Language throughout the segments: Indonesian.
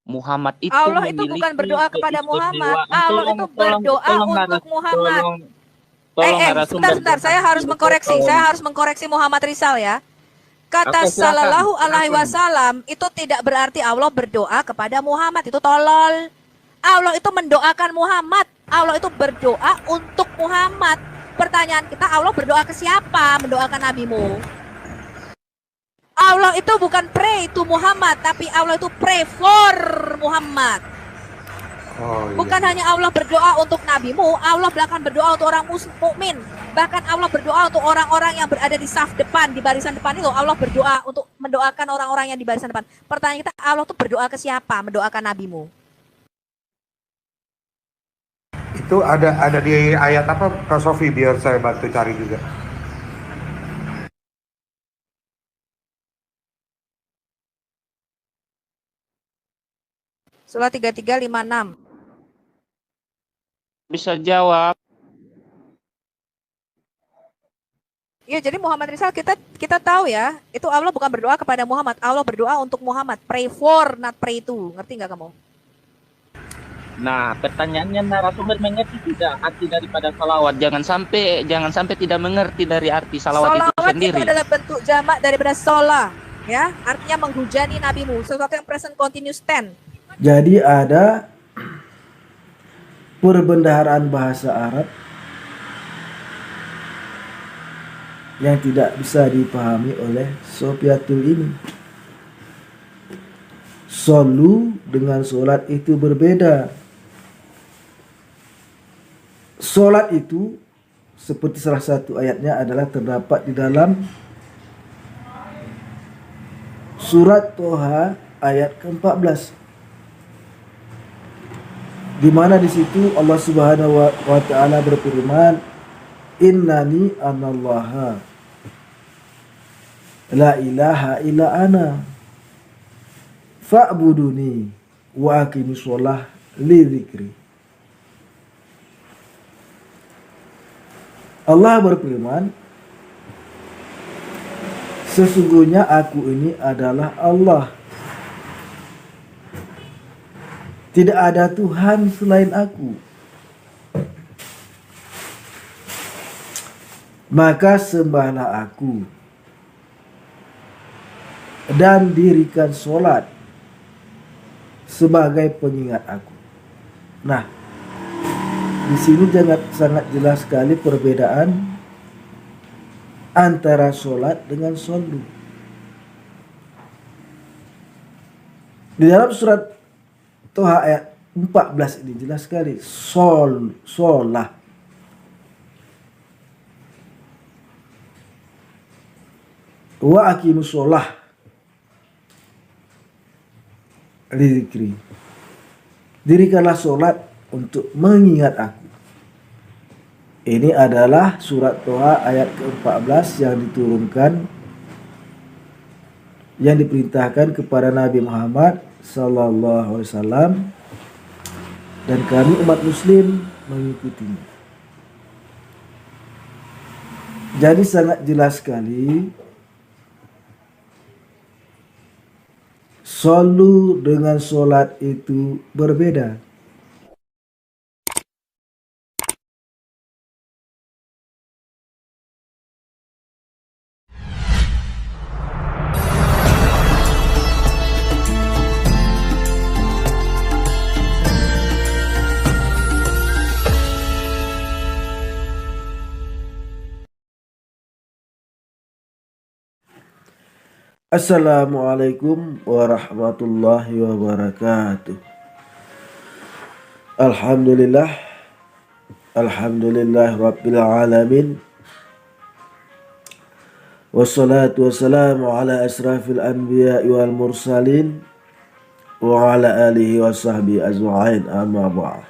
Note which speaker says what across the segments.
Speaker 1: Muhammad itu
Speaker 2: Allah itu bukan
Speaker 1: memiliki
Speaker 2: berdoa kepada Muhammad.
Speaker 1: keistimewaan.
Speaker 2: Allah
Speaker 1: Tolong,
Speaker 2: itu
Speaker 1: tolong,
Speaker 2: berdoa
Speaker 1: tolong,
Speaker 2: untuk Muhammad.
Speaker 1: tolong, tolong narasumber,
Speaker 2: Sebentar.
Speaker 1: jangan
Speaker 2: Saya harus mengkoreksi.
Speaker 1: dipotong.
Speaker 2: Saya harus mengkoreksi Muhammad Rizal ya. Kata
Speaker 1: Oke, silakan,
Speaker 2: sallallahu alaihi
Speaker 1: silakan.
Speaker 2: wasallam itu tidak berarti Allah berdoa kepada Muhammad. Itu tolol. Allah itu mendoakan Muhammad. Allah itu berdoa untuk Muhammad. Pertanyaan kita, Allah berdoa ke siapa? Mendoakan nabimu. Allah itu bukan pray to Muhammad, tapi Allah itu pray for Muhammad.
Speaker 3: Oh, iya.
Speaker 2: Bukan hanya Allah berdoa untuk nabimu, Allah bahkan berdoa untuk orang mukmin. Bahkan Allah berdoa untuk orang-orang yang berada di saf depan, di barisan depan itu. Allah berdoa untuk mendoakan orang-orang yang di barisan depan. Pertanyaan kita, Allah itu berdoa ke siapa? Mendoakan nabimu.
Speaker 3: Itu ada di ayat apa, Kak Sofi, biar saya bantu cari juga.
Speaker 2: Surah 3356.
Speaker 1: Bisa jawab.
Speaker 2: Ya, jadi Muhammad Rizal kita tahu ya, itu Allah bukan berdoa kepada Muhammad, Allah berdoa untuk Muhammad. Pray for, not pray to. Ngerti nggak kamu?
Speaker 1: Nah, pertanyaannya narasumber mengerti tidak arti daripada salawat? Jangan sampai tidak mengerti dari arti salawat itu sendiri.
Speaker 2: Itu adalah bentuk jamak daripada sholah, ya, artinya menghujani nabimu, sesuatu yang present continuous tense.
Speaker 4: Jadi ada perbendaharaan bahasa Arab yang tidak bisa dipahami oleh Sofiatul ini. Solu dengan solat itu berbeda. Solat itu seperti salah satu ayatnya adalah terdapat di dalam surat Toha ayat ke-14. Di mana di situ Allah Subhanahu wa taala berfirman, innani anallaha la ilaha illa ana fa'buduni wa aqimis sholah li dzikri. Allah berfirman, sesungguhnya aku ini adalah Allah. Tidak ada Tuhan selain aku. Maka sembahlah aku dan dirikan sholat sebagai pengingat aku. Nah, di sini sangat jelas sekali perbedaan antara sholat dengan solu. Di dalam surat Toha ayat 14 ini jelas sekali sholah. Wa aqimus sholah li dzikri. Dirikanlah sholat untuk mengingat aku. Ini adalah surat Toha ayat ke-14 yang diturunkan, yang diperintahkan kepada Nabi Muhammad sallallahu alaihi wasallam, dan kami umat muslim mengikutinya. Jadi sangat jelas sekali solu dengan solat itu berbeda. Assalamualaikum warahmatullahi wabarakatuh. Alhamdulillah rabbil alamin. Wassalatu wassalamu ala asrafil anbiya wal mursalin wa ala alihi wa sahbihi ajma'in, amma ba'd.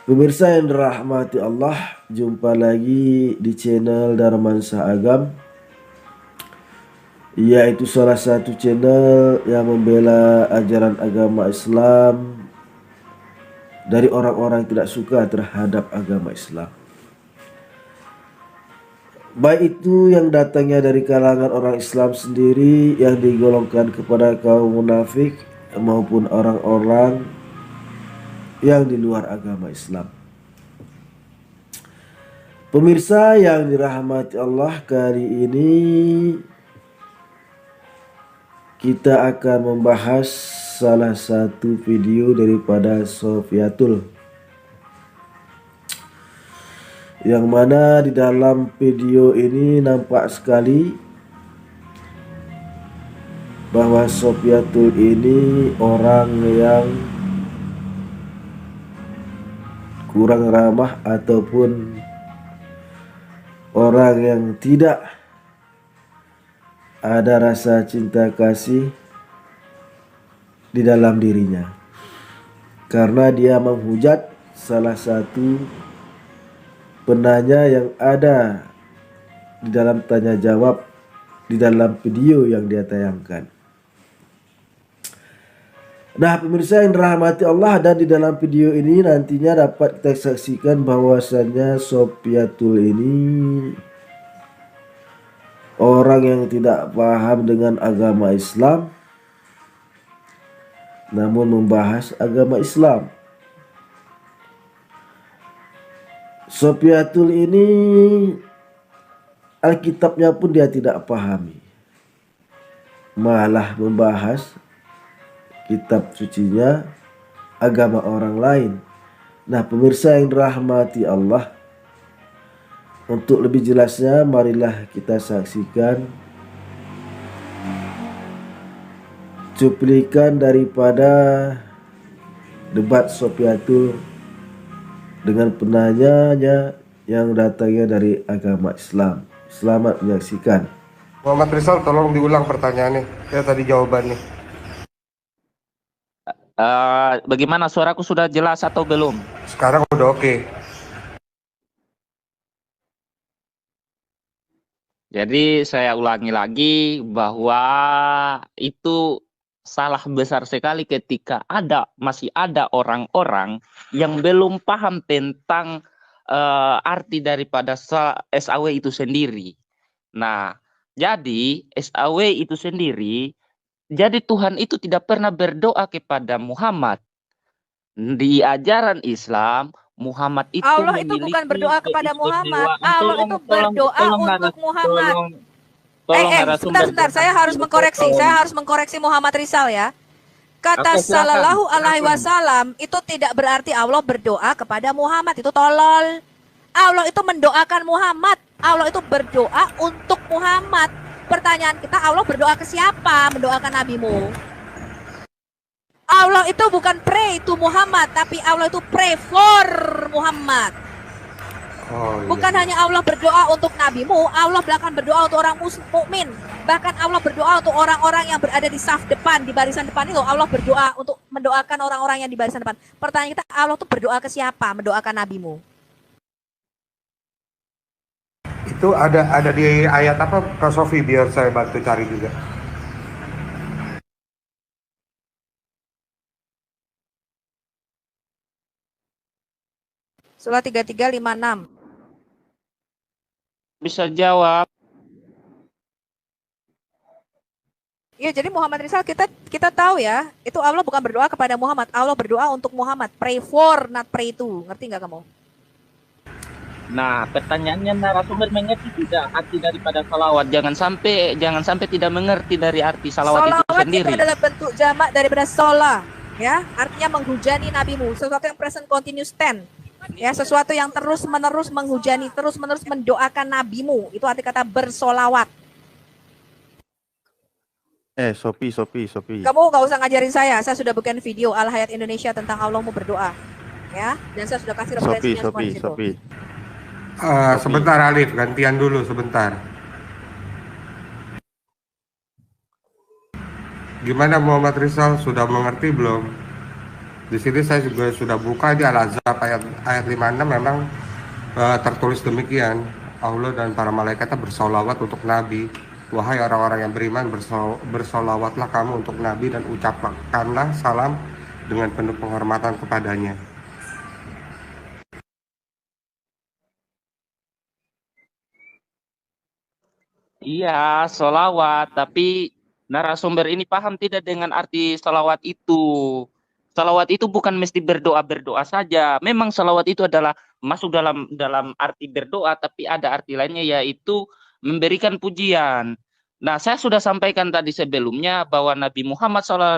Speaker 4: Pemirsa yang dirahmati Allah, jumpa lagi di channel Darmansa Agam, yaitu salah satu channel yang membela ajaran agama Islam dari orang-orang yang tidak suka terhadap agama Islam, baik itu yang datangnya dari kalangan orang Islam sendiri yang digolongkan kepada kaum munafik, maupun orang-orang yang di luar agama Islam. Pemirsa yang dirahmati Allah, kali ini kita akan membahas salah satu video daripada Sofiatul, yang mana di dalam video ini nampak sekali bahwa Sofiatul ini orang yang kurang ramah ataupun orang yang tidak ada rasa cinta kasih di dalam dirinya, karena dia menghujat salah satu penanya yang ada di dalam tanya jawab di dalam video yang dia tayangkan. Nah, pemirsa yang dirahmati Allah, dan di dalam video ini nantinya dapat kita saksikan bahwasannya Sofiatul ini orang yang tidak paham dengan agama Islam, namun membahas agama Islam. Sofiatul ini Alkitabnya pun dia tidak pahami, malah membahas kitab sucinya agama orang lain. Nah, pemirsa yang dirahmati Allah, untuk lebih jelasnya marilah kita saksikan cuplikan daripada debat Sofiatul dengan penanyanya yang datangnya dari agama Islam. Selamat menyaksikan.
Speaker 3: Muhammad Rizal, tolong diulang pertanyaannya. Ya tadi jawabannya.
Speaker 1: Bagaimana, suaraku sudah jelas atau belum?
Speaker 3: Sekarang udah oke.
Speaker 1: Jadi saya ulangi lagi bahwa itu salah besar sekali ketika masih ada orang-orang yang belum paham tentang arti daripada SAW itu sendiri. Nah, jadi SAW itu sendiri, jadi Tuhan itu tidak pernah berdoa kepada Muhammad. Di ajaran Islam, Muhammad itu
Speaker 2: Allah itu
Speaker 1: memiliki
Speaker 2: bukan berdoa kepada Muhammad.
Speaker 1: keistimewaan.
Speaker 2: Allah itu berdoa untuk Muhammad. Sebentar, saya harus mengkoreksi Muhammad Rizal ya. Kata
Speaker 1: Oke, silakan.
Speaker 2: sallallahu alaihi wasallam itu tidak berarti Allah berdoa kepada Muhammad, itu tolol. Allah itu mendoakan Muhammad. Allah itu berdoa untuk Muhammad. Pertanyaan kita, Allah berdoa ke siapa? Mendoakan nabimu. Allah itu bukan pray to Muhammad, tapi Allah itu pray for Muhammad.
Speaker 3: Oh, iya.
Speaker 2: Bukan hanya Allah berdoa untuk nabimu, Allah bahkan berdoa untuk orang mukmin. Bahkan Allah berdoa untuk orang-orang yang berada di saf depan, di barisan depan itu. Allah berdoa untuk mendoakan orang-orang yang di barisan depan. Pertanyaan kita, Allah itu berdoa ke siapa? Mendoakan nabimu.
Speaker 3: Itu ada di ayat apa, Kak Sofi, biar saya bantu cari juga.
Speaker 2: Surah 3356.
Speaker 1: Bisa jawab.
Speaker 2: Ya, jadi Muhammad Rizal kita tahu ya, itu Allah bukan berdoa kepada Muhammad, Allah berdoa untuk Muhammad. Pray for, not pray to. Ngerti nggak kamu?
Speaker 1: Nah, pertanyaannya narasumber mengerti tidak arti daripada salawat? Jangan sampai tidak mengerti dari arti salawat itu
Speaker 2: Salawat
Speaker 1: sendiri.
Speaker 2: itu adalah bentuk jamak daripada sholah, ya, artinya menghujani nabimu, sesuatu yang present continuous tense, ya, sesuatu yang terus-menerus menghujani, terus-menerus mendoakan nabimu, itu arti kata bersolawat.
Speaker 5: Sopi.
Speaker 2: Kamu nggak usah ngajarin saya sudah bikin video Al Hayat Indonesia tentang Allah mau berdoa, ya, dan saya sudah kasih referensinya semua di situ.
Speaker 5: Sopi.
Speaker 3: Sebentar Alif, gantian dulu sebentar. Gimana Muhammad Rizal, sudah mengerti belum? Di sini saya juga sudah buka di Al-Ahzab ayat 56, memang tertulis demikian. Allah dan para malaikatnya bersolawat untuk Nabi. Wahai orang-orang yang beriman, bersolawatlah kamu untuk Nabi dan ucapkanlah salam dengan penuh penghormatan kepadanya.
Speaker 1: Iya, sholawat, tapi narasumber ini paham tidak dengan arti salawat itu. Salawat itu bukan mesti berdoa saja. Memang salawat itu adalah masuk dalam arti berdoa, tapi ada arti lainnya yaitu memberikan pujian. Nah, saya sudah sampaikan tadi sebelumnya bahwa Nabi Muhammad SAW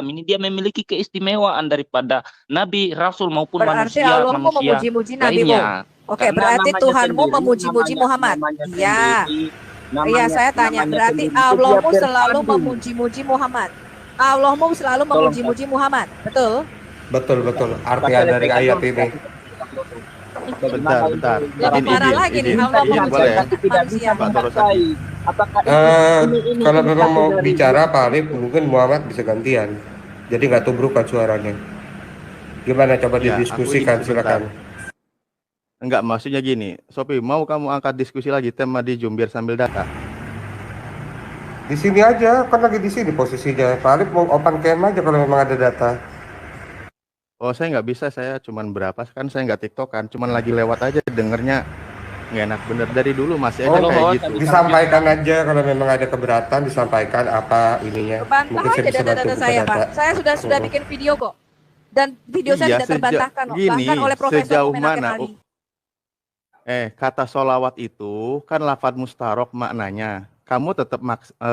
Speaker 1: ini dia memiliki keistimewaan daripada Nabi, Rasul maupun
Speaker 2: Berarti
Speaker 1: manusia
Speaker 2: Allahmu memuji-muji Nabimu.
Speaker 1: lainnya.
Speaker 2: Oke,
Speaker 1: Karena
Speaker 2: berarti
Speaker 1: namanya
Speaker 2: Tuhanmu
Speaker 1: sendiri,
Speaker 2: memuji-muji Muhammad.
Speaker 1: namanya
Speaker 2: Iya.
Speaker 1: sendiri,
Speaker 2: Iya,
Speaker 1: namanya-
Speaker 2: saya tanya.
Speaker 1: namanya
Speaker 2: Berarti
Speaker 1: sendiri itu dia
Speaker 2: Allahmu selalu
Speaker 1: berpadu.
Speaker 2: memuji-muji Muhammad. Allahmu selalu memuji-muji Muhammad. Betul?
Speaker 3: Betul. Arti dari ayat ini.
Speaker 5: Bentar.
Speaker 2: Lebih parah lagi nih, Allah
Speaker 5: boleh.
Speaker 2: memuji manusia.
Speaker 5: Pak Torosati.
Speaker 1: Apakah
Speaker 3: Kalau memang mau bicara Pak Alif, mungkin Muhammad bisa gantian. Jadi nggak tubrukan suaranya. Gimana, coba
Speaker 5: Ya,
Speaker 3: didiskusikan,
Speaker 5: aku izin sebentar.
Speaker 3: silakan.
Speaker 5: Enggak, maksudnya gini, Sopi, mau kamu angkat diskusi lagi tema di Zoom biar sambil data?
Speaker 3: Di sini aja, kan lagi di sini posisinya. Pak Alif mau open cam aja kalau memang ada data.
Speaker 5: Oh, saya nggak bisa, saya cuman berapa, kan saya nggak TikTok kan, cuman lagi lewat aja, dengernya nggak enak bener. Dari dulu masih aja
Speaker 3: Oh,
Speaker 5: kayak gitu.
Speaker 3: Disampaikan aja kalau memang ada keberatan, disampaikan apa ininya.
Speaker 2: Bantah
Speaker 3: Mungkin saya
Speaker 2: aja
Speaker 3: bisa bantu
Speaker 2: data-data
Speaker 3: buka
Speaker 2: saya,
Speaker 3: data.
Speaker 2: Pak. Saya sudah bikin video kok. Dan video saya
Speaker 5: Iya,
Speaker 2: tidak terbantahkan kok.
Speaker 5: gini,
Speaker 2: Bahkan oleh Profesor
Speaker 5: sejauh
Speaker 2: Mumin Akhir
Speaker 5: mana,
Speaker 2: Ali.
Speaker 5: Kata sholawat itu kan lafadz mustarok maknanya. Kamu tetap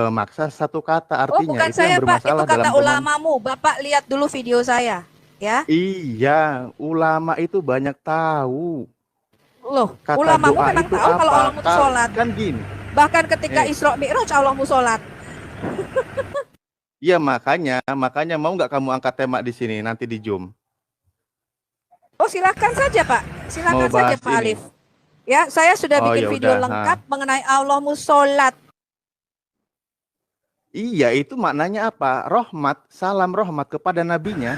Speaker 5: maksa satu kata,
Speaker 2: Oh,
Speaker 5: artinya
Speaker 2: bukan
Speaker 5: itu
Speaker 2: saya,
Speaker 5: yang
Speaker 2: Pak.
Speaker 5: bermasalah
Speaker 2: Itu kata
Speaker 5: dalam
Speaker 2: ulamamu. Bapak lihat dulu video saya. Ya.
Speaker 5: Iya, ulama itu banyak tahu.
Speaker 2: Loh,
Speaker 5: Kata
Speaker 2: ulamamu
Speaker 5: doa
Speaker 2: memang
Speaker 5: itu
Speaker 2: tahu kalau
Speaker 5: apa?
Speaker 2: Allah itu sholat.
Speaker 5: Kan gini.
Speaker 2: Bahkan ketika Isra Mi'raj Allahmu sholat.
Speaker 5: Iya, makanya mau nggak kamu angkat tema di sini nanti di Zoom?
Speaker 2: Oh, silakan saja, Pak. Silakan
Speaker 5: Mau
Speaker 2: saja,
Speaker 5: bahas
Speaker 2: Pak
Speaker 5: ini?
Speaker 2: Alif. Ya, saya sudah
Speaker 5: Oh,
Speaker 2: bikin
Speaker 5: ya
Speaker 2: video
Speaker 5: udah,
Speaker 2: lengkap mengenai Allahmu sholat.
Speaker 5: Iya, itu maknanya apa? Rahmat, salam rahmat kepada nabinya.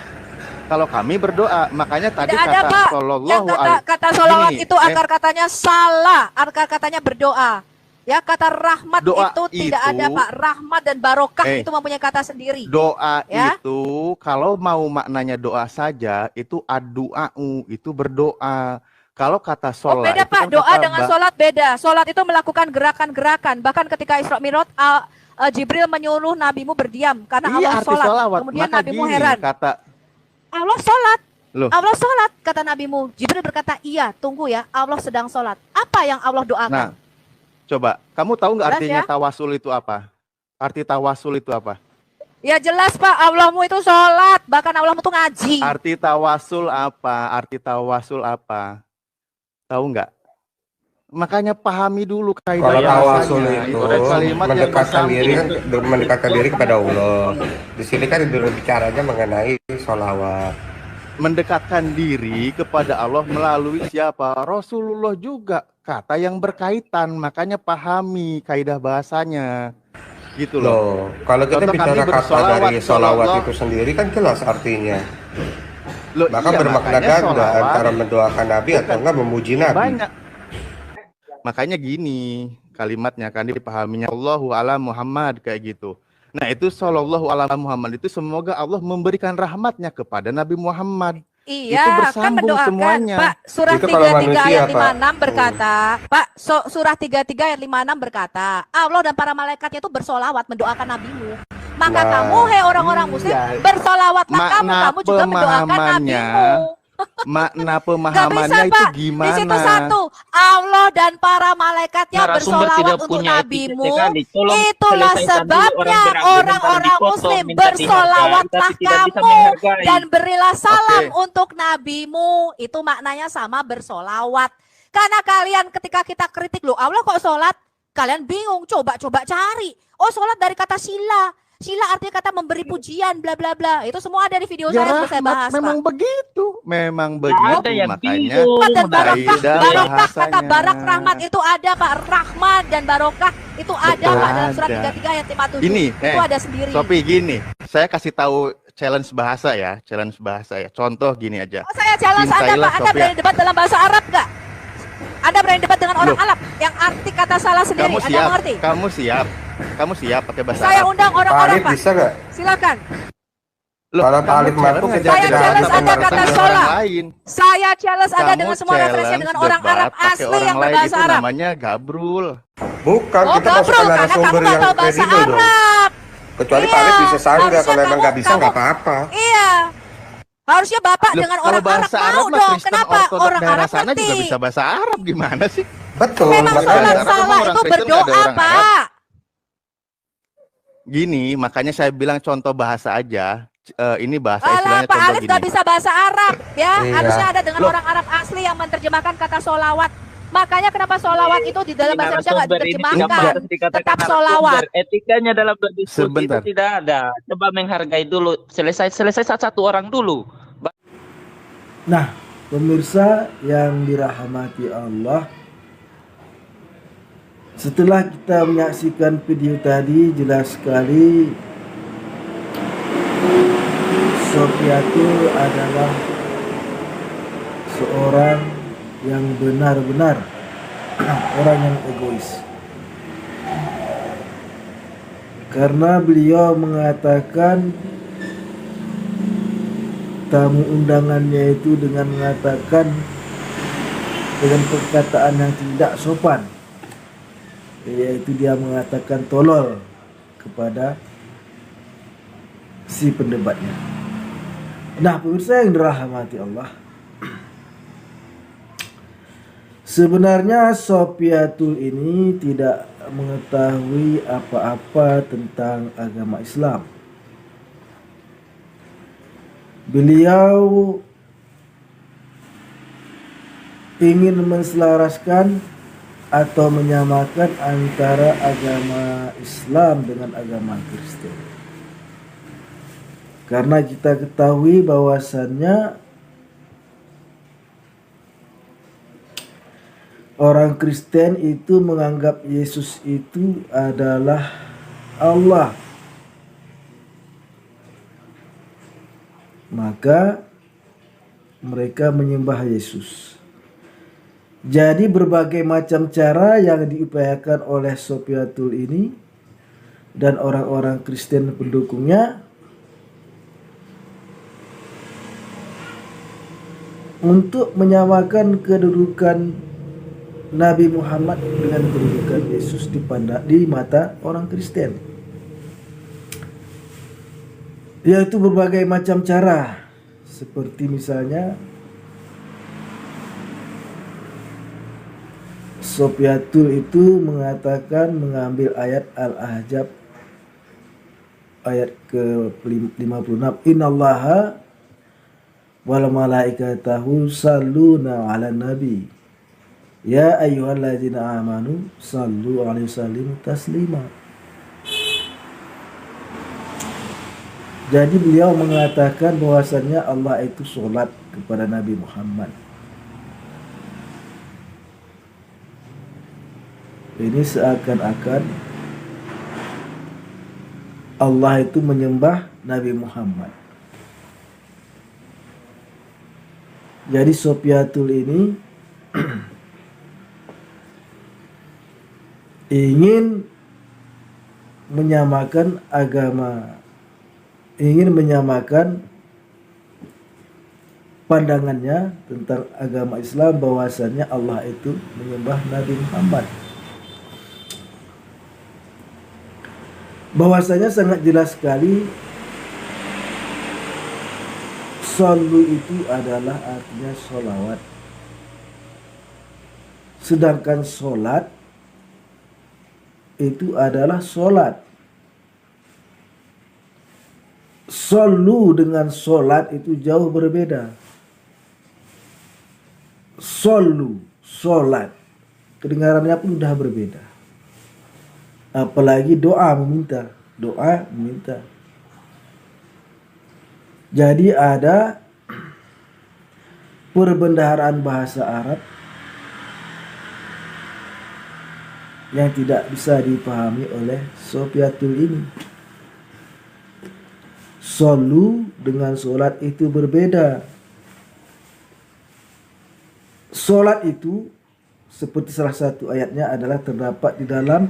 Speaker 5: Kalau kami berdoa, makanya tadi
Speaker 2: Tidak ada,
Speaker 5: kata
Speaker 2: Pak. Yang
Speaker 5: sallallahu
Speaker 2: kata
Speaker 5: alaihi
Speaker 2: sholawat
Speaker 5: Gini,
Speaker 2: itu akar katanya salah, akar katanya berdoa. Ya, kata rahmat
Speaker 5: Doa
Speaker 2: itu tidak
Speaker 5: itu-
Speaker 2: ada, Pak. Rahmat dan barokah
Speaker 5: Eh.
Speaker 2: itu mempunyai kata sendiri.
Speaker 5: doa
Speaker 2: Ya.
Speaker 5: itu kalau mau maknanya doa saja itu ad-du'a'u, itu berdoa. Kalau kata
Speaker 2: Oh,
Speaker 5: sholat
Speaker 2: beda,
Speaker 5: itu
Speaker 2: Pak.
Speaker 5: kan
Speaker 2: Doa
Speaker 5: kata
Speaker 2: dengan sholat beda. Sholat itu melakukan gerakan-gerakan. Bahkan ketika Isra Mi'raj, Jibril menyuruh nabimu berdiam karena
Speaker 5: Iya,
Speaker 2: Allah
Speaker 5: arti
Speaker 2: sholat.
Speaker 5: sholawat.
Speaker 2: Kemudian
Speaker 5: Maka
Speaker 2: nabimu
Speaker 5: gini,
Speaker 2: heran.
Speaker 5: kata
Speaker 2: Allah sholat.
Speaker 5: Loh.
Speaker 2: Allah sholat, kata nabimu. Jibril berkata, iya, tunggu ya, Allah sedang sholat. Apa yang Allah doakan?
Speaker 5: Nah, coba, kamu tahu nggak
Speaker 2: Jelas
Speaker 5: artinya
Speaker 2: ya?
Speaker 5: tawasul itu apa? Arti tawasul itu apa?
Speaker 2: Ya jelas, Pak, Allahmu itu sholat. Bahkan Allahmu itu ngaji.
Speaker 5: Arti tawasul apa? Arti tawasul apa? Tahu nggak? Makanya pahami dulu kaidah
Speaker 3: Kalau tawasul
Speaker 5: bahasanya.
Speaker 3: itu
Speaker 5: ada kalimat yang
Speaker 3: mendekatkan diri,
Speaker 5: bersamping.
Speaker 3: mendekatkan diri kepada Allah. Di sini kan bicaranya mengenai sholawat.
Speaker 5: Mendekatkan diri kepada Allah melalui siapa? Rasulullah juga. Kata yang berkaitan, makanya pahami kaidah bahasanya. Gitu loh.
Speaker 3: Loh, kalau kita
Speaker 5: Contoh
Speaker 3: bicara
Speaker 5: kami
Speaker 3: kata
Speaker 5: bersolawat,
Speaker 3: dari sholawat
Speaker 5: sholawat.
Speaker 3: itu sendiri kan jelas artinya.
Speaker 5: Loh,
Speaker 3: Maka
Speaker 5: iya,
Speaker 3: bermakna
Speaker 5: makanya
Speaker 3: ganda
Speaker 5: sholawat
Speaker 3: antara mendoakan Nabi atau
Speaker 5: bukan.
Speaker 3: enggak memuji Nabi.
Speaker 5: banyak. Makanya gini kalimatnya kan dipahaminya Allahu ala Muhammad kayak gitu. Nah itu sallallahu ala Muhammad itu semoga Allah memberikan rahmatnya kepada Nabi Muhammad. Itu
Speaker 2: Iya, kan
Speaker 5: bersambung
Speaker 2: mendoakan.
Speaker 5: semuanya.
Speaker 2: Pak, surah
Speaker 3: Itu kalau
Speaker 2: 33
Speaker 3: manusia,
Speaker 2: ayat
Speaker 3: Pak.
Speaker 2: 56 berkata, Pak, surah 33 ayat 56 berkata, Allah dan para malaikatnya itu bersolawat mendoakan nabimu. Maka
Speaker 3: Nah,
Speaker 2: kamu, hei orang-orang muslim,
Speaker 5: iya.
Speaker 2: bersolawatlah kamu
Speaker 5: Makna
Speaker 2: juga mendoakan
Speaker 5: pemahamannya,
Speaker 2: nabimu.
Speaker 5: makna
Speaker 2: Gak bisa,
Speaker 5: pemahamannya itu
Speaker 2: Pak.
Speaker 5: gimana?
Speaker 2: Di situ satu, Allah dan para malaikatnya
Speaker 1: narasumber
Speaker 2: bersolawat
Speaker 1: tidak
Speaker 2: untuk
Speaker 1: punya etika
Speaker 2: nabimu.
Speaker 1: sekali. Tolong
Speaker 2: Itulah
Speaker 1: selesaikan dulu
Speaker 2: sebabnya
Speaker 1: orang berantem,
Speaker 2: orang-orang
Speaker 1: ntar dipotong,
Speaker 2: muslim
Speaker 1: minta
Speaker 2: bersolawatlah
Speaker 1: dihargai, tapi tidak bisa
Speaker 2: kamu
Speaker 1: menghargai.
Speaker 2: dan berilah salam
Speaker 5: Oke.
Speaker 2: untuk nabimu. Itu maknanya sama bersolawat. Karena kalian ketika kita kritik, loh Allah kok sholat? Kalian bingung, coba-coba cari. Oh, sholat dari kata sila. Sila artinya kata memberi pujian, bla bla bla. Itu semua ada di video
Speaker 5: Ya
Speaker 2: saya yang saya
Speaker 5: rahmat,
Speaker 2: bahas,
Speaker 5: memang
Speaker 2: Pak.
Speaker 5: begitu, memang
Speaker 1: Ada
Speaker 5: begitu.
Speaker 1: yang
Speaker 5: Makanya
Speaker 1: bingung.
Speaker 2: Rahmat dan barokah,
Speaker 5: kaidah
Speaker 2: barokah kata
Speaker 5: bahasanya.
Speaker 2: barak rahmat itu ada, Pak. Rahmat dan barokah itu ada,
Speaker 3: Betul.
Speaker 2: Pak, dalam surat
Speaker 5: Ada.
Speaker 2: 33 ayat 57.
Speaker 5: Ini,
Speaker 2: Itu ada sendiri.
Speaker 5: Sopi gini, saya kasih tahu challenge bahasa ya, Contoh gini aja.
Speaker 2: Oh, saya challenge Anda,
Speaker 5: Cintailah
Speaker 2: Pak. Anda
Speaker 5: Sophia.
Speaker 2: berani debat dalam bahasa Arab nggak? Anda berani debat dengan orang
Speaker 5: Loh.
Speaker 2: Arab yang arti kata salah sendiri?
Speaker 5: Kamu
Speaker 2: Anda
Speaker 5: siap,
Speaker 2: mengerti?
Speaker 5: kamu siap pakai bahasa
Speaker 2: Saya
Speaker 5: Arab.
Speaker 2: undang
Speaker 3: Pak
Speaker 2: orang-orang,
Speaker 3: Alif
Speaker 2: Pak.
Speaker 3: bisa nggak?
Speaker 2: Silakan.
Speaker 5: Loh,
Speaker 3: Kalau
Speaker 5: kamu
Speaker 3: Alif mampu,
Speaker 5: challenge
Speaker 3: kita
Speaker 5: aja
Speaker 2: Saya
Speaker 5: dengan
Speaker 2: challenge
Speaker 5: kata
Speaker 2: Anda
Speaker 5: orang
Speaker 2: kata
Speaker 5: lain.
Speaker 2: sholat.
Speaker 5: lain.
Speaker 2: Saya challenge Anda
Speaker 5: Kamu
Speaker 2: dengan semua referensi
Speaker 5: challenge
Speaker 2: dengan orang
Speaker 5: debat
Speaker 2: Arab
Speaker 5: pakai
Speaker 2: asli
Speaker 5: orang
Speaker 2: yang
Speaker 5: lain,
Speaker 2: berbahasa
Speaker 5: itu
Speaker 2: Arab.
Speaker 5: namanya gabrul.
Speaker 3: Bukan,
Speaker 2: Oh,
Speaker 3: kita masukkan
Speaker 2: gabrul karena kamu
Speaker 3: narasumber
Speaker 2: nggak
Speaker 3: yang
Speaker 2: tahu bahasa
Speaker 3: kredibel dong.
Speaker 2: Arab.
Speaker 3: Kecuali
Speaker 2: Iya,
Speaker 3: Pak Alif bisa Sunda,
Speaker 2: harusnya
Speaker 3: kalau emang nggak bisa
Speaker 2: kamu-
Speaker 3: nggak apa-apa.
Speaker 2: Iya. Harusnya Bapak
Speaker 5: Loh,
Speaker 2: dengan
Speaker 5: kalau
Speaker 2: orang Arab
Speaker 5: bahasa Arab
Speaker 2: mau
Speaker 5: mah
Speaker 2: dong.
Speaker 5: Kristen
Speaker 2: Kenapa
Speaker 5: Ortodok
Speaker 2: orang
Speaker 5: daerah
Speaker 2: Arab
Speaker 5: sana juga
Speaker 2: ngerti?
Speaker 5: bisa bahasa Arab, gimana sih?
Speaker 3: Betul,
Speaker 2: Memang
Speaker 5: makanya.
Speaker 3: makanya.
Speaker 5: Arab
Speaker 2: salah
Speaker 5: emang orang
Speaker 2: itu
Speaker 5: Kristen nggak ada
Speaker 2: berdoa,
Speaker 5: orang Arab.
Speaker 2: Pak.
Speaker 5: Gini, makanya saya bilang contoh bahasa aja. Ini bahasa
Speaker 2: Alah,
Speaker 5: istilahnya
Speaker 2: Pak
Speaker 5: contoh
Speaker 2: Alif
Speaker 5: gini.
Speaker 2: nggak bisa bahasa Arab, ya.
Speaker 3: Iya.
Speaker 2: Harusnya ada dengan
Speaker 5: Loh.
Speaker 2: orang Arab asli yang menerjemahkan kata solawat. Makanya kenapa solawat itu di dalam bahasa Indonesia nggak
Speaker 1: Narasumber ini tidak
Speaker 2: diterjemahkan?
Speaker 1: pantas dikatakan
Speaker 2: Tetap
Speaker 1: narasumber.
Speaker 2: solawat.
Speaker 1: Etikanya dalam berdiskusi
Speaker 5: Sebentar.
Speaker 1: itu tidak ada. Coba menghargai dulu. Selesai satu orang dulu.
Speaker 4: Nah, pemirsa yang dirahmati Allah, setelah kita menyaksikan video tadi, jelas sekali Sofiatul adalah seorang yang benar-benar orang yang egois. Karena beliau mengatakan tamu undangannya itu dengan mengatakan dengan perkataan yang tidak sopan, yaitu dia mengatakan tolol kepada si pendebatnya. Nah, pemirsa yang dirahmati Allah, sebenarnya Sofiatul ini tidak mengetahui apa-apa tentang agama Islam. Beliau ingin menselaraskan atau menyamakan antara agama Islam dengan agama Kristen. Karena kita ketahui bahwasannya orang Kristen itu menganggap Yesus itu adalah Allah. Maka mereka menyembah Yesus. Jadi berbagai macam cara yang diupayakan oleh Sofiatul ini dan orang-orang Kristen pendukungnya untuk menyamakan kedudukan Nabi Muhammad dengan kedudukan Yesus di mata orang Kristen, yaitu berbagai macam cara, seperti misalnya Sofiatul itu mengatakan mengambil ayat Al-Ahzab ayat ke-56, innallaha wal malaikatahu salluna 'alan nabi ya ayyuhalladzina amanu sallu 'alaihi wasallimu taslima. Jadi beliau mengatakan bahwasannya Allah itu sholat kepada Nabi Muhammad. Ini seakan-akan Allah itu menyembah Nabi Muhammad. Jadi Sofiatul ini ingin menyamakan agama, ingin menyamakan pandangannya tentang agama Islam, bahwasannya Allah itu menyembah Nabi Muhammad. Bahwasanya sangat jelas sekali sallu itu adalah artinya sholawat. Sedangkan sholat itu adalah sholat. Sallu dengan sholat itu jauh berbeda. Sallu, sholat, kedengarannya pun sudah berbeda. Apalagi doa meminta. Jadi ada perbendaharaan bahasa Arab yang tidak bisa dipahami oleh Sofiatul ini. Sallu dengan sholat itu berbeda. Sholat itu seperti salah satu ayatnya adalah terdapat di dalam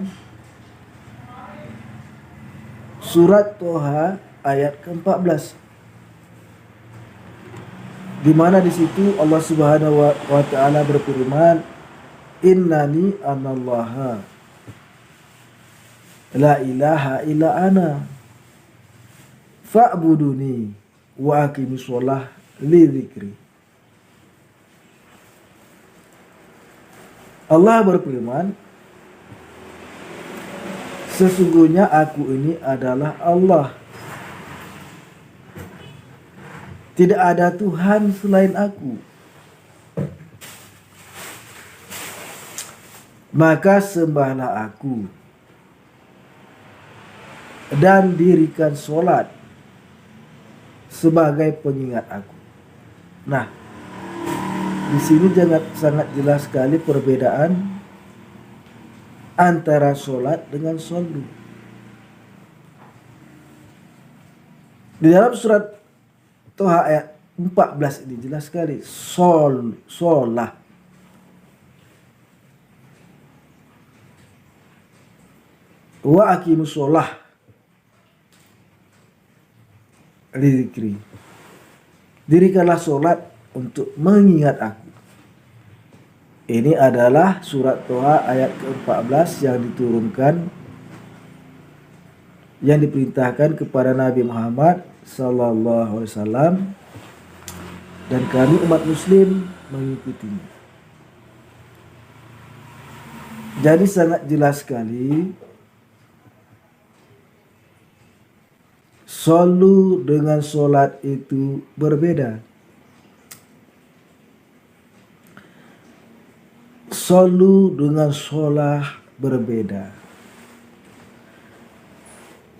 Speaker 4: surat Toha ayat ke-14, di mana di situ Allah Subhanahu wa taala berfirman, innani anallaha la ilaha illa ana fa'buduni wa aqimus sholah li dzikri. Allah berfirman, sesungguhnya aku ini adalah Allah. Tidak ada Tuhan selain aku. Maka sembahlah aku dan dirikan sholat sebagai pengingat aku. Nah, di sini sangat jelas sekali perbedaan antara sholat dengan shollu. Di dalam surat Toha ayat 14 ini jelas sekali sholah. Wa aqimus sholah li dzikri. Dirikanlah sholat untuk mengingat aku. Ini adalah surat Toha ayat ke-14 yang diturunkan, yang diperintahkan kepada Nabi Muhammad sallallahu alaihi wasallam, dan kami umat muslim mengikutinya. Jadi sangat jelas sekali shollu dengan sholat itu berbeda. Shollu dengan sholah berbeda.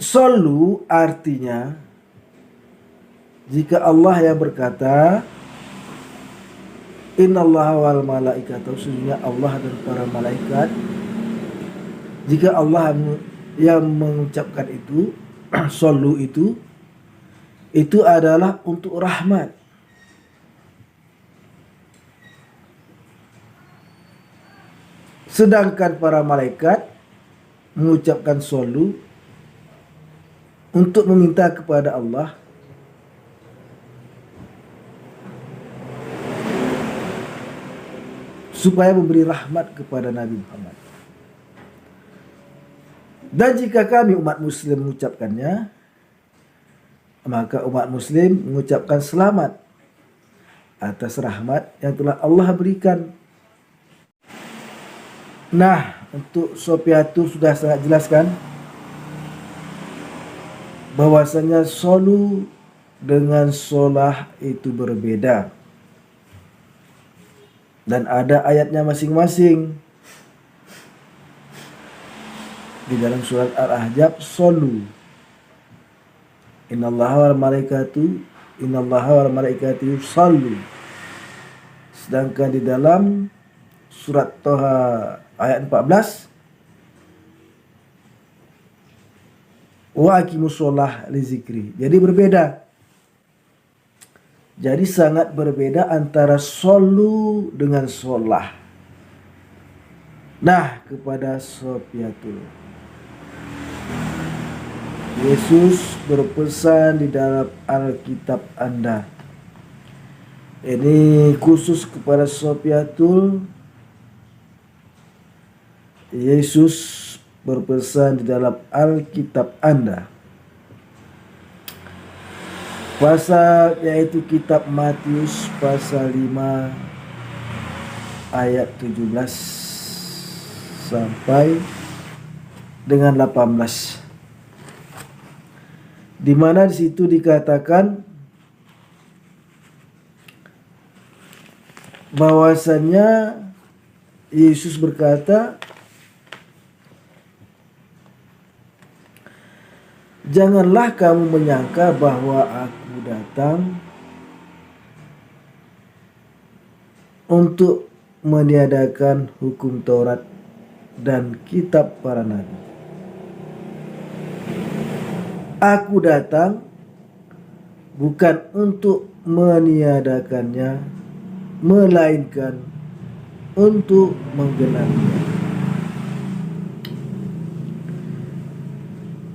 Speaker 4: Shollu artinya jika Allah yang berkata innallaha wal malaikata, sesungguhnya Allah dan para malaikat, jika Allah yang mengucapkan itu shollu itu adalah untuk rahmat. Sedangkan para malaikat mengucapkan shollu untuk meminta kepada Allah supaya memberi rahmat kepada Nabi Muhammad. Dan jika kami umat muslim mengucapkannya, maka umat muslim mengucapkan selamat atas rahmat yang telah Allah berikan. Nah, untuk Sopiatul sudah sangat jelas kan bahwasanya shollu dengan sholah itu berbeda. Dan ada ayatnya masing-masing. Di dalam surat Al-Ahzab shollu innallaha wal malaikatu shollu. Sedangkan di dalam surat Toha ayat 14 wa aqimus sholah li dzikri. Jadi berbeda. Jadi sangat berbeda antara shollu dengan sholah. Nah, kepada Sopiatul, Yesus berpesan di dalam Alkitab Anda. Ini khusus kepada Sopiatul. Yesus berpesan di dalam Alkitab Anda. Pasal yaitu kitab Matius pasal 5 ayat 17 sampai dengan 18. Di mana di situ dikatakan bahwasannya Yesus berkata, janganlah kamu menyangka bahwa aku datang untuk meniadakan hukum Taurat dan kitab para nabi. Aku datang bukan untuk meniadakannya, melainkan untuk menggenapinya.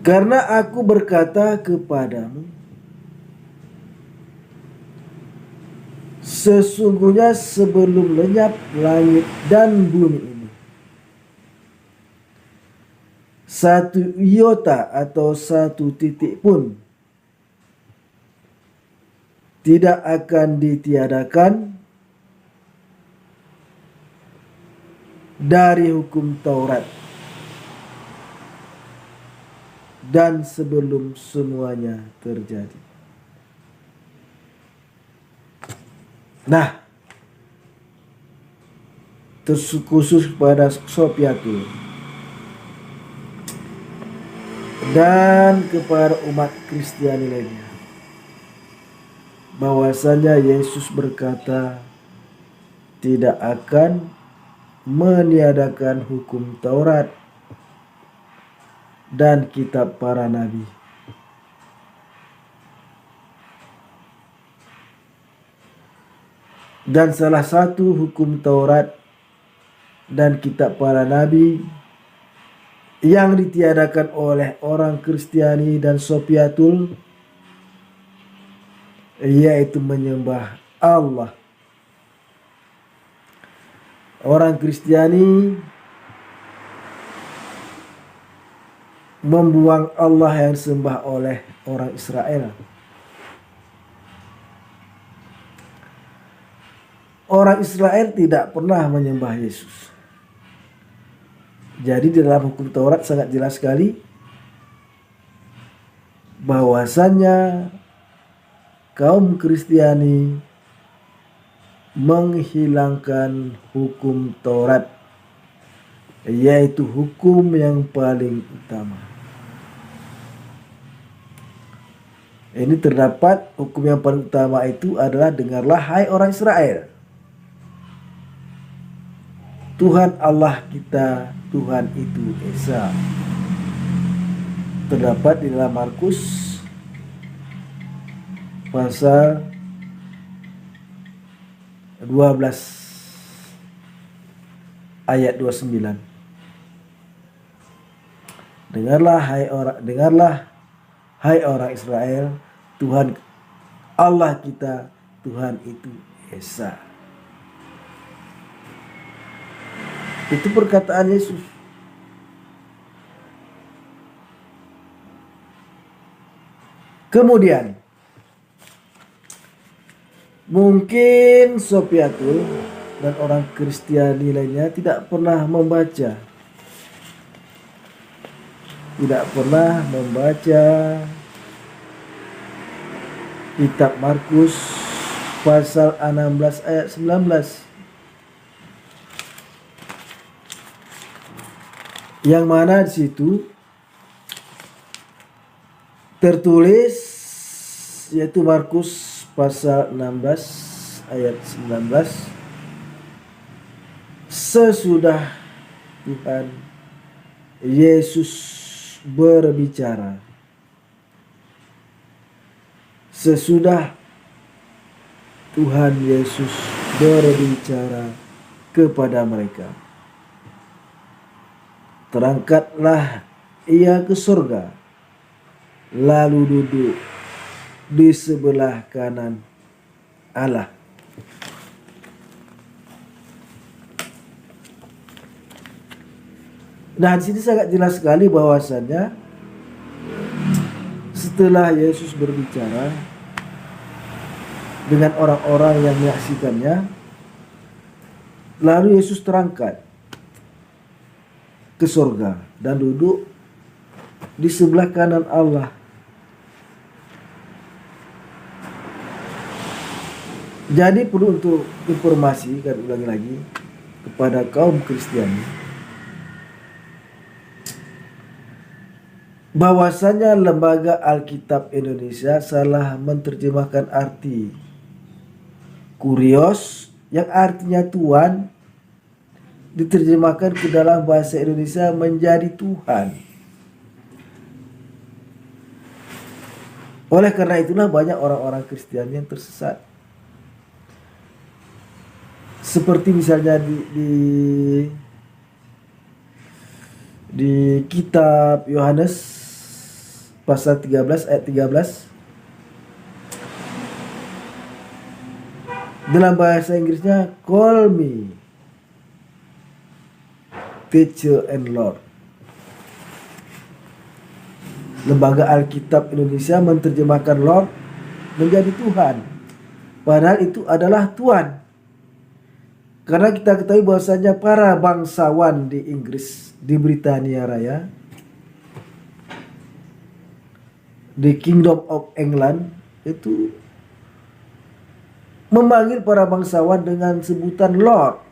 Speaker 4: Karena aku berkata kepadamu, sesungguhnya sebelum lenyap langit dan bumi ini, satu iota atau satu titik pun tidak akan ditiadakan dari hukum Taurat dan sebelum semuanya terjadi. Nah, khusus pada Sopiatul dan kepada umat Kristiani lainnya, bahwasanya Yesus berkata tidak akan meniadakan hukum Taurat dan kitab para nabi. Dan salah satu hukum Taurat dan kitab para nabi yang ditiadakan oleh orang Kristiani dan Sopiatul yaitu menyembah Allah. Orang Kristiani membuang Allah yang disembah oleh orang Israel. Orang Israel tidak pernah menyembah Yesus. Jadi di dalam hukum Taurat sangat jelas sekali bahwasannya kaum Kristiani menghilangkan hukum Taurat, yaitu hukum yang paling utama. Ini terdapat hukum yang paling utama itu adalah, dengarlah hai orang Israel, Tuhan Allah kita, Tuhan itu Esa. Terdapat di dalam Markus pasal 12 ayat 29. Dengarlah hai orang Israel, Tuhan Allah kita, Tuhan itu Esa. Itu perkataan Yesus. Kemudian mungkin Sopiatul dan orang Kristiani lainnya tidak pernah membaca kitab Markus pasal 16 ayat 19, yang mana di situ tertulis, yaitu Markus pasal 16 ayat 19, sesudah Tuhan Yesus berbicara, sesudah Tuhan Yesus berbicara kepada mereka, terangkatlah ia ke surga, lalu duduk di sebelah kanan Allah. Nah, di sini sangat jelas sekali bahwasannya setelah Yesus berbicara dengan orang-orang yang menyaksikannya, lalu Yesus terangkat ke surga dan duduk di sebelah kanan Allah. Jadi perlu untuk informasi, kami ulangi lagi kepada kaum Kristiani, bahwasanya Lembaga Alkitab Indonesia salah menerjemahkan arti kurios yang artinya Tuhan, diterjemahkan ke dalam bahasa Indonesia menjadi Tuhan. Oleh karena itulah banyak orang-orang Kristiani yang tersesat. Seperti misalnya di kitab Yohanes pasal 13 ayat 13, dalam bahasa Inggrisnya call me teacher and Lord. Lembaga Alkitab Indonesia menerjemahkan Lord menjadi Tuhan. Padahal itu adalah Tuhan. Karena kita ketahui bahwasanya para bangsawan di Inggris, di Britania Raya, di Kingdom of England, itu memanggil para bangsawan dengan sebutan Lord.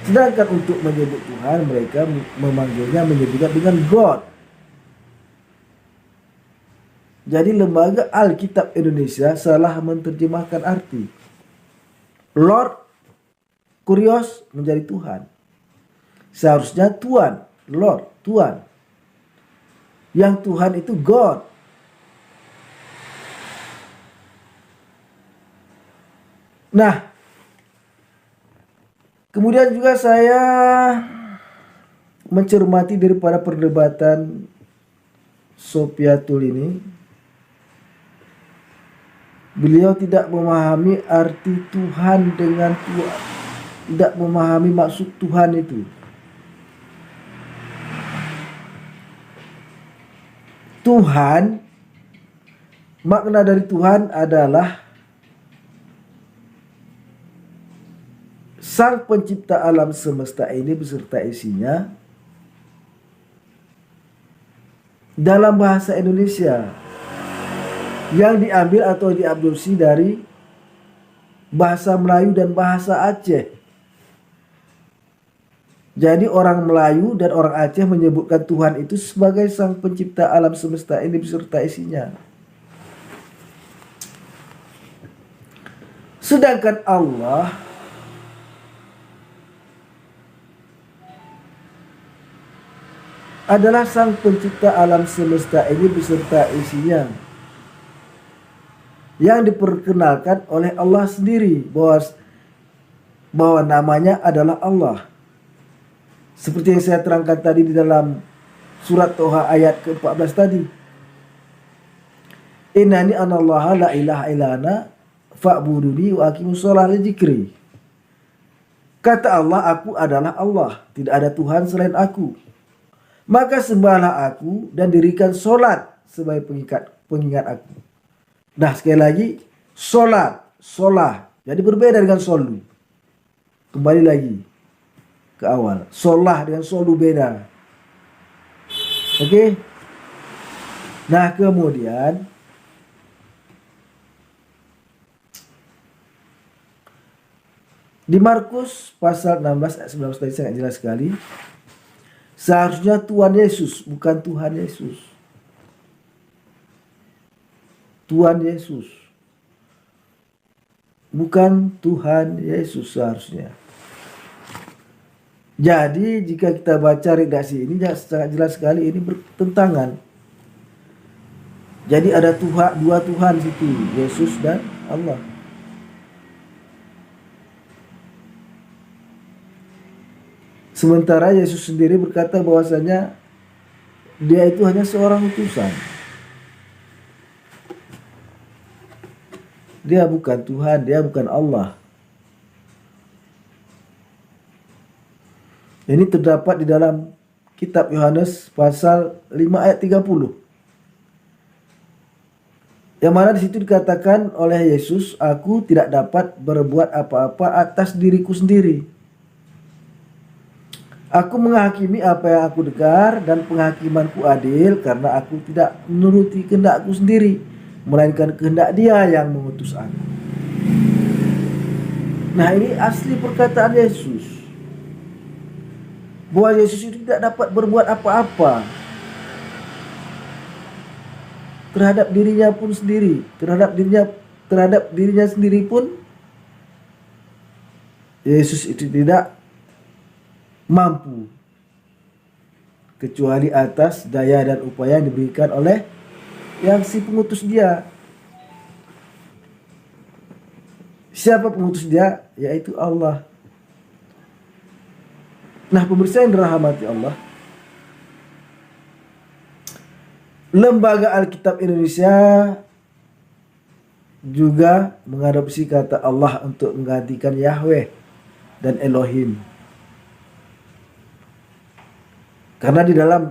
Speaker 4: Sedangkan untuk menyebut Tuhan, mereka memanggilnya, menyebutnya dengan God. Jadi lembaga Alkitab Indonesia salah menerjemahkan arti. Lord, Kurios menjadi Tuhan. Seharusnya Tuhan, Lord, Tuhan. Yang Tuhan itu God. Nah, kemudian juga saya mencermati daripada perdebatan Sofiatul ini. Beliau tidak memahami arti Tuhan dengan Tuhan. Tidak memahami maksud Tuhan itu. Tuhan, makna dari Tuhan adalah Sang Pencipta alam semesta ini beserta isinya dalam bahasa Indonesia yang diambil atau diabsorpsi dari bahasa Melayu dan bahasa Aceh. Jadi orang Melayu dan orang Aceh menyebutkan Tuhan itu sebagai Sang Pencipta alam semesta ini beserta isinya. Sedangkan Allah adalah Sang Pencipta alam semesta ini beserta isinya, yang diperkenalkan oleh Allah sendiri bahwa namanya adalah Allah. Seperti yang saya terangkan tadi di dalam surat Toha ayat ke-14 tadi. Innani anallaha la ilaha illana fa'buduni wa aqimus sholata li dzikri. Kata Allah, aku adalah Allah, tidak ada Tuhan selain aku. Maka sembahlah aku dan dirikan solat sebagai pengingat aku. Nah, sekali lagi, solah. Jadi berbeda dengan solu. Kembali lagi ke awal. Solah dengan solu beda. Oke? Nah, kemudian di Markus pasal 16 ayat 19 tadi sangat jelas sekali. Seharusnya Tuhan Yesus, bukan Tuhan Yesus. Tuhan Yesus, bukan Tuhan Yesus seharusnya. Jadi jika kita baca redaksi ini sangat jelas sekali ini bertentangan. Jadi ada dua Tuhan situ, Yesus dan Allah. Sementara Yesus sendiri berkata bahwasanya dia itu hanya seorang utusan. Dia bukan Tuhan, dia bukan Allah. Ini terdapat di dalam kitab Yohanes pasal 5 ayat 30. Yang mana di situ dikatakan oleh Yesus, aku tidak dapat berbuat apa-apa atas diriku sendiri. Aku menghakimi apa yang aku dengar dan penghakimanku adil karena aku tidak menuruti kehendakku sendiri, melainkan kehendak Dia yang mengutus aku. Nah, ini asli perkataan Yesus. Bahwa Yesus itu tidak dapat berbuat apa-apa terhadap dirinya pun sendiri, terhadap dirinya sendiri pun Yesus itu tidak mampu kecuali atas daya dan upaya yang diberikan oleh yang si pengutus Dia. Siapa pengutus Dia? Yaitu Allah. Nah, pemirsa yang dirahmati Allah, Lembaga Alkitab Indonesia juga mengadopsi kata Allah untuk menggantikan Yahweh dan Elohim. Karena di dalam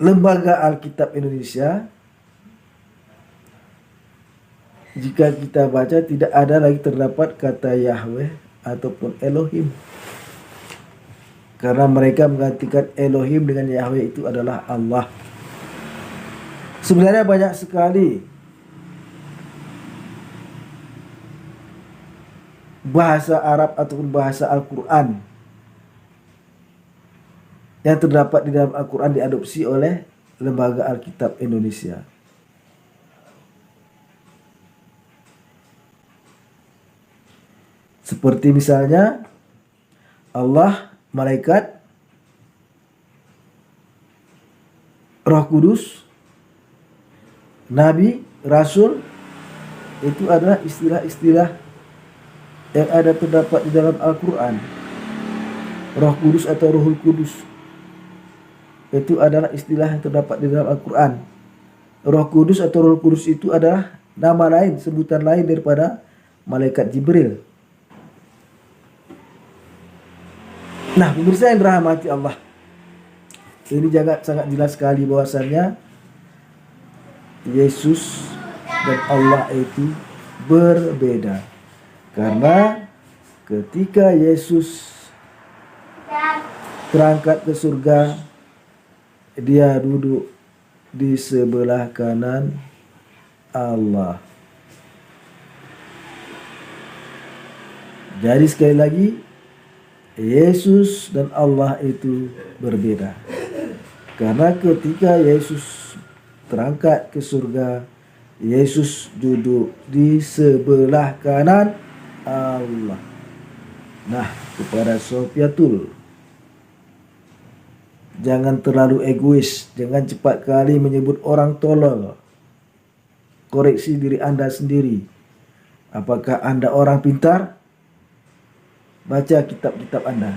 Speaker 4: Lembaga Alkitab Indonesia jika kita baca tidak ada lagi terdapat kata Yahweh ataupun Elohim. Karena mereka menggantikan Elohim dengan Yahweh itu adalah Allah. Sebenarnya banyak sekali bahasa Arab ataupun bahasa Al-Quran yang terdapat di dalam Al-Quran diadopsi oleh Lembaga Alkitab Indonesia. Seperti misalnya Allah, malaikat, Roh Kudus, Nabi, Rasul, itu adalah istilah-istilah yang ada terdapat di dalam Al-Quran. Roh Kudus atau Ruhul Kudus itu adalah istilah yang terdapat di dalam Al-Quran. Roh Kudus atau Ruhul Kudus itu adalah nama lain, sebutan lain daripada malaikat Jibril. Nah, pemirsa yang dirahmati Allah, ini sangat jelas sekali bahwasannya Yesus dan Allah itu berbeda. Karena ketika Yesus terangkat ke surga, dia duduk di sebelah kanan Allah. Jadi sekali lagi, Yesus dan Allah itu berbeda. Karena ketika Yesus terangkat ke surga, Yesus duduk di sebelah kanan Allah. Nah, kepada Sofiatul, jangan terlalu egois, jangan cepat kali menyebut orang tolol. Koreksi diri Anda sendiri. Apakah Anda orang pintar? Baca kitab-kitab Anda.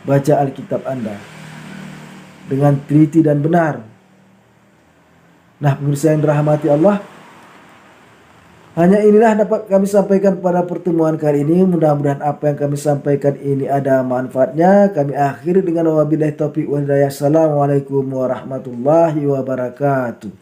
Speaker 4: Baca Alkitab Anda dengan teliti dan benar. Nah, pemirsa yang dirahmati Allah, hanya inilah dapat kami sampaikan pada pertemuan kali ini. Mudah-mudahan apa yang kami sampaikan ini ada manfaatnya. Kami akhiri dengan wabillahi taufiq wal hidayah. Assalamualaikum warahmatullahi wabarakatuh.